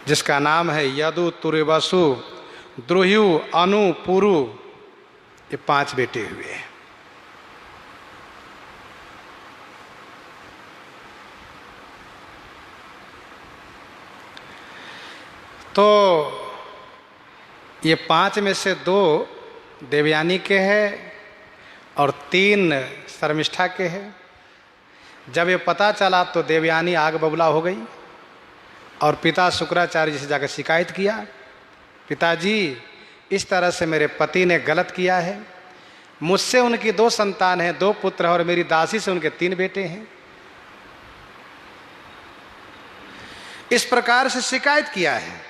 जिसका नाम है यदु, तुर्वसु, द्रुह्यु, अनु, पुरु, ये 5 बेटे हुए। तो ये 5 में से 2 देवयानी के हैं और 3 शर्मिष्ठा के हैं। जब ये पता चला तो देवयानी आग बबूला हो गई और पिता शुक्राचार्य जी से जाकर शिकायत किया, पिताजी इस तरह से मेरे पति ने गलत किया है, मुझसे उनकी 2 संतान हैं, 2 पुत्र हैं और मेरी दासी से उनके 3 बेटे हैं। इस प्रकार से शिकायत किया है।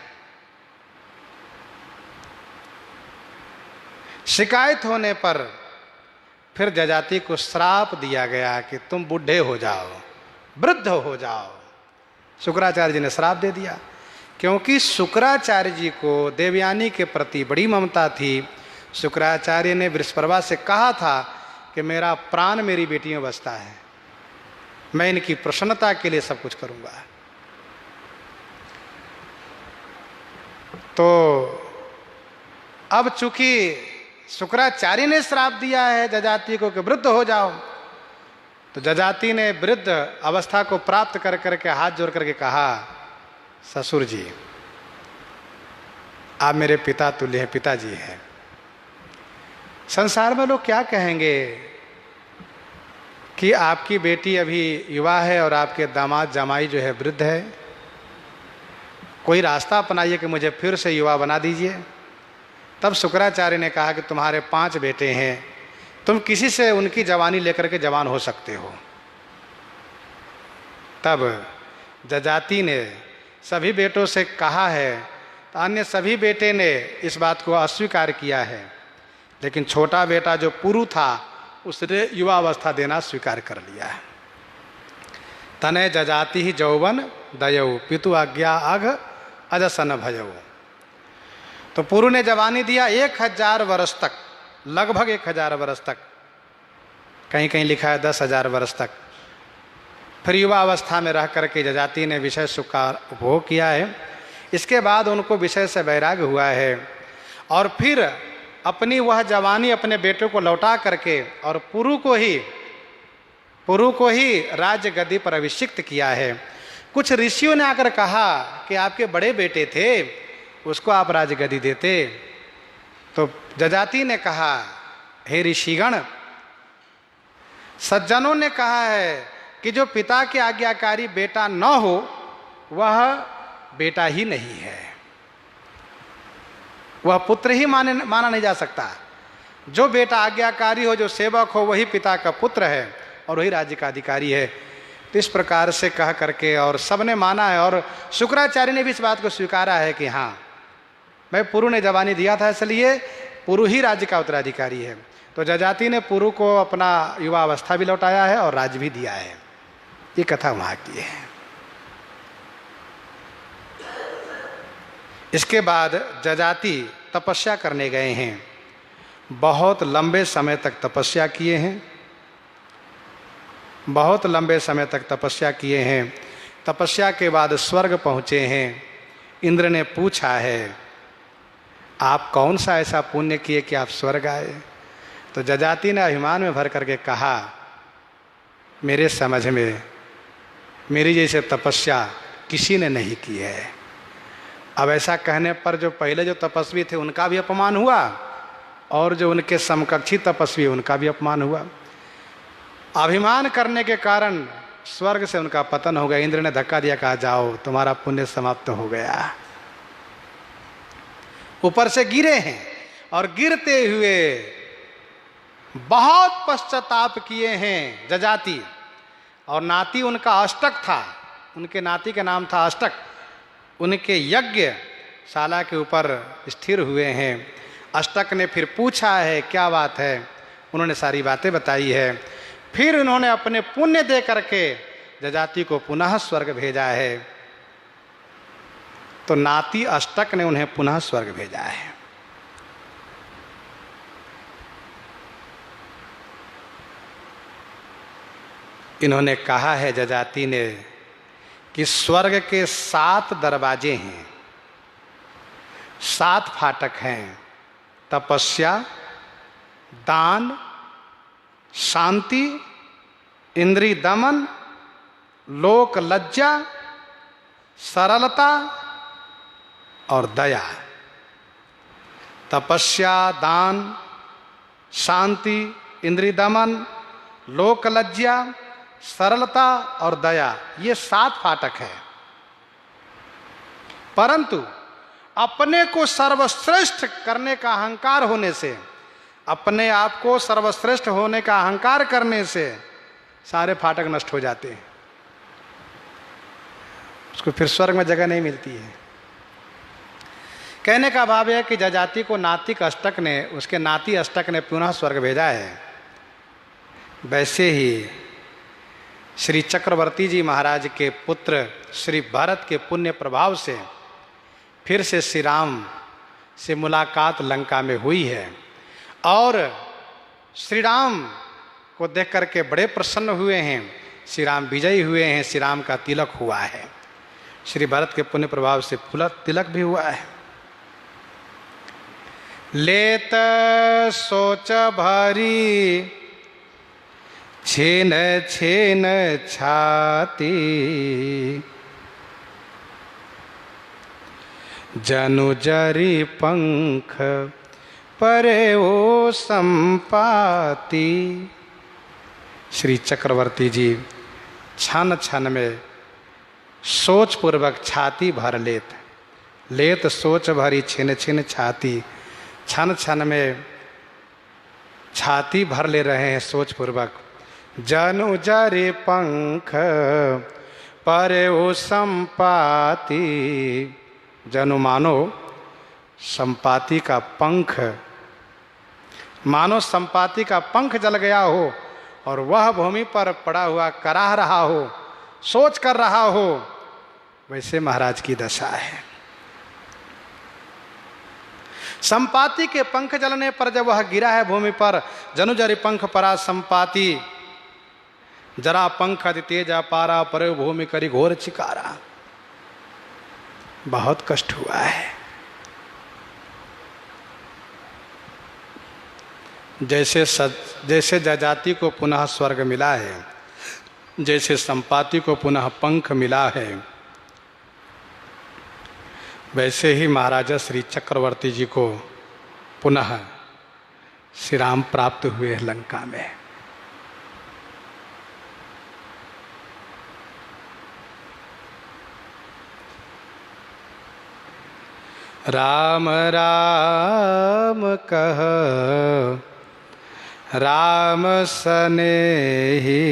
शिकायत होने पर फिर जजाति को श्राप दिया गया कि तुम बूढ़े हो जाओ, वृद्ध हो जाओ। शुक्राचार्य जी ने श्राप दे दिया, क्योंकि शुक्राचार्य जी को देवयानी के प्रति बड़ी ममता थी। शुक्राचार्य ने वृषपर्वा से कहा था कि मेरा प्राण मेरी बेटियों में बसता है, मैं इनकी प्रसन्नता के लिए सब कुछ करूंगा। तो अब चूंकि शुक्राचार्य ने श्राप दिया है जजाति को कि वृद्ध हो जाओ, तो जजाति ने वृद्ध अवस्था को प्राप्त कर करके हाथ जोड़ करके कहा, ससुर जी आप मेरे पिता तुल्य हैं, पिताजी हैं। संसार में लोग क्या कहेंगे कि आपकी बेटी अभी युवा है और आपके दामाद जमाई जो है वृद्ध है, कोई रास्ता अपनाइए कि मुझे फिर से युवा बना दीजिए। तब शुक्राचार्य ने कहा कि तुम्हारे 5 बेटे हैं, तुम किसी से उनकी जवानी लेकर के जवान हो सकते हो। तब जजाति ने सभी बेटों से कहा है, तो अन्य सभी बेटे ने इस बात को अस्वीकार किया है, लेकिन छोटा बेटा जो पुरु था उसने युवा अवस्था देना स्वीकार कर लिया है। तने जजाति ही जौवन दयऊ पितु आज्ञा अघ अजसन भयऊ। तो पुरु ने जवानी दिया 1000 वर्ष तक, लगभग 1000 वर्ष तक, कहीं कहीं लिखा है 10,000 वर्ष तक। फिर युवा अवस्था में रह करके जजाति ने विषय सुख का उपभोग किया है। इसके बाद उनको विषय से वैराग्य हुआ है और फिर अपनी वह जवानी अपने बेटों को लौटा करके और पुरु को ही राज्य गद्दी पर अभिषिक्त किया है। कुछ ऋषियों ने आकर कहा कि आपके बड़े बेटे थे, उसको आप राज्य गद्दी देते। तो जजाति ने कहा, हे ऋषिगण, सज्जनों ने कहा है कि जो पिता के आज्ञाकारी बेटा न हो वह बेटा ही नहीं है, वह पुत्र ही माना नहीं जा सकता। जो बेटा आज्ञाकारी हो, जो सेवक हो, वही पिता का पुत्र है और वही राज्य का अधिकारी है। तो इस प्रकार से कह करके और सबने माना है और शुक्राचार्य ने भी इस बात को स्वीकारा है कि हाँ, मैं पुरु ने जवानी दिया था इसलिए पुरु ही राज्य का उत्तराधिकारी है। तो जजाति ने पुरु को अपना युवा अवस्था भी लौटाया है और राज्य भी दिया है। ये कथा वहाँ की है। इसके बाद जजाति तपस्या करने गए हैं, बहुत लंबे समय तक तपस्या किए हैं, बहुत लंबे समय तक तपस्या किए हैं। तपस्या के बाद स्वर्ग पहुँचे हैं। इंद्र ने पूछा है, आप कौन सा ऐसा पुण्य किए कि आप स्वर्ग आए? तो जजाति ने अभिमान में भर करके कहा, मेरे समझ में मेरी जैसे तपस्या किसी ने नहीं की है। अब ऐसा कहने पर जो पहले जो तपस्वी थे उनका भी अपमान हुआ और जो उनके समकक्षी तपस्वी उनका भी अपमान हुआ। अभिमान करने के कारण स्वर्ग से उनका पतन हो गया। इंद्र ने धक्का दिया, कहा जाओ तुम्हारा पुण्य समाप्त हो गया। ऊपर से गिरे हैं और गिरते हुए बहुत पश्चाताप किए हैं जजाति। और नाती उनका अष्टक था, उनके नाती का नाम था अष्टक। उनके यज्ञ शाला के ऊपर स्थिर हुए हैं। अष्टक ने फिर पूछा है क्या बात है, उन्होंने सारी बातें बताई है। फिर उन्होंने अपने पुण्य दे करके जजाति को पुनः स्वर्ग भेजा है। तो नाती अष्टक ने उन्हें पुनः स्वर्ग भेजा है। इन्होंने कहा है जजाति ने कि स्वर्ग के 7 दरवाजे हैं, 7 फाटक हैं। तपस्या, दान, शांति, इंद्रिय दमन, लोक लज्जा, सरलता और दया, तपस्या, दान, शांति, इंद्रिय दमन, लोक लज्जा, सरलता और दया, ये 7 फाटक है। परंतु अपने को सर्वश्रेष्ठ करने का अहंकार होने से, अपने आप को सर्वश्रेष्ठ होने का अहंकार करने से सारे फाटक नष्ट हो जाते हैं। उसको फिर स्वर्ग में जगह नहीं मिलती है। कहने का भाव है कि जजाति को नातिक अष्टक ने, उसके नाती अष्टक ने पुनः स्वर्ग भेजा है। वैसे ही श्री चक्रवर्ती जी महाराज के पुत्र श्री भरत के पुण्य प्रभाव से फिर से श्री राम से मुलाकात लंका में हुई है और श्री राम को देख करके बड़े प्रसन्न हुए हैं। श्री राम विजयी हुए हैं, श्री राम का तिलक हुआ है। श्री भरत के पुण्य प्रभाव से तिलक भी हुआ है। लेत सोच भरी छेन छेन छाती, जनु जरी पंख परे ओ संपाती। श्री चक्रवर्ती जी क्षण क्षण में सोच पूर्वक छाती भर लेत, लेत सोच भरी छिन छिन छाती, क्षण क्षण में छाती भर ले रहे हैं सोच पूर्वक। जनु जरे पंख परे ओ संपाती, जनु मानो संपाति का पंख, मानो संपाति का पंख जल गया हो और वह भूमि पर पड़ा हुआ कराह रहा हो, सोच कर रहा हो, वैसे महाराज की दशा है। संपाति के पंख जलने पर जब वह गिरा है भूमि पर, जनुजरी पंख परा संपाति, जरा पंख अति तेज अपारा, पर भूमि करी घोर चिकारा। बहुत कष्ट हुआ है। जैसे जजाति को पुनः स्वर्ग मिला है, जैसे संपाति को पुनः पंख मिला है, वैसे ही महाराजा श्री चक्रवर्ती जी को पुनः श्री राम प्राप्त हुए लंका में। राम राम कह राम सनेही,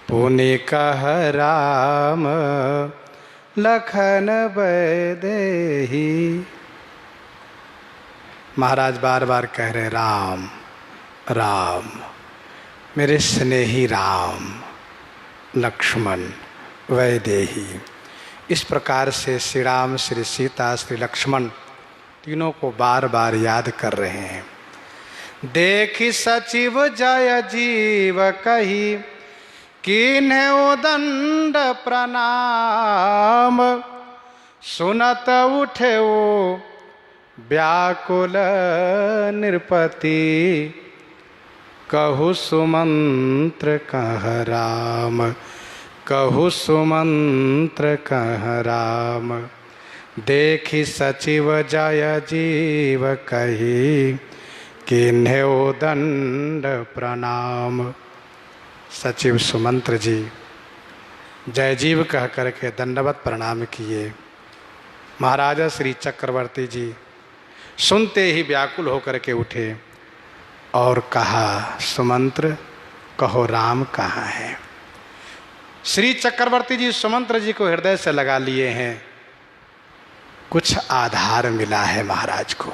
पुनि कह राम लखन बैदेही। महाराज बार बार कह रहे राम राम, मेरे स्नेही राम, लक्ष्मण, वैदेही। इस प्रकार से श्री राम, श्री सीता, श्री लक्ष्मण तीनों को बार बार याद कर रहे हैं। देखी सचिव जय जीव कही, कीन्हे उदंड प्रणाम, सुनत उठे वो व्याकुल नृपति, कहु सुमंत्र कह राम, कहु सुमंत्र कह राम। देखी सचिव जय जीव कही, किन्हे उदंड प्रणाम। सचिव सुमंत्र जी जय जीव कह करके दंडवत प्रणाम किए। महाराजा श्री चक्रवर्ती जी सुनते ही व्याकुल होकर के उठे और कहा, सुमंत्र कहो राम कहाँ है। श्री चक्रवर्ती जी सुमंत्र जी को हृदय से लगा लिए हैं। कुछ आधार मिला है महाराज को।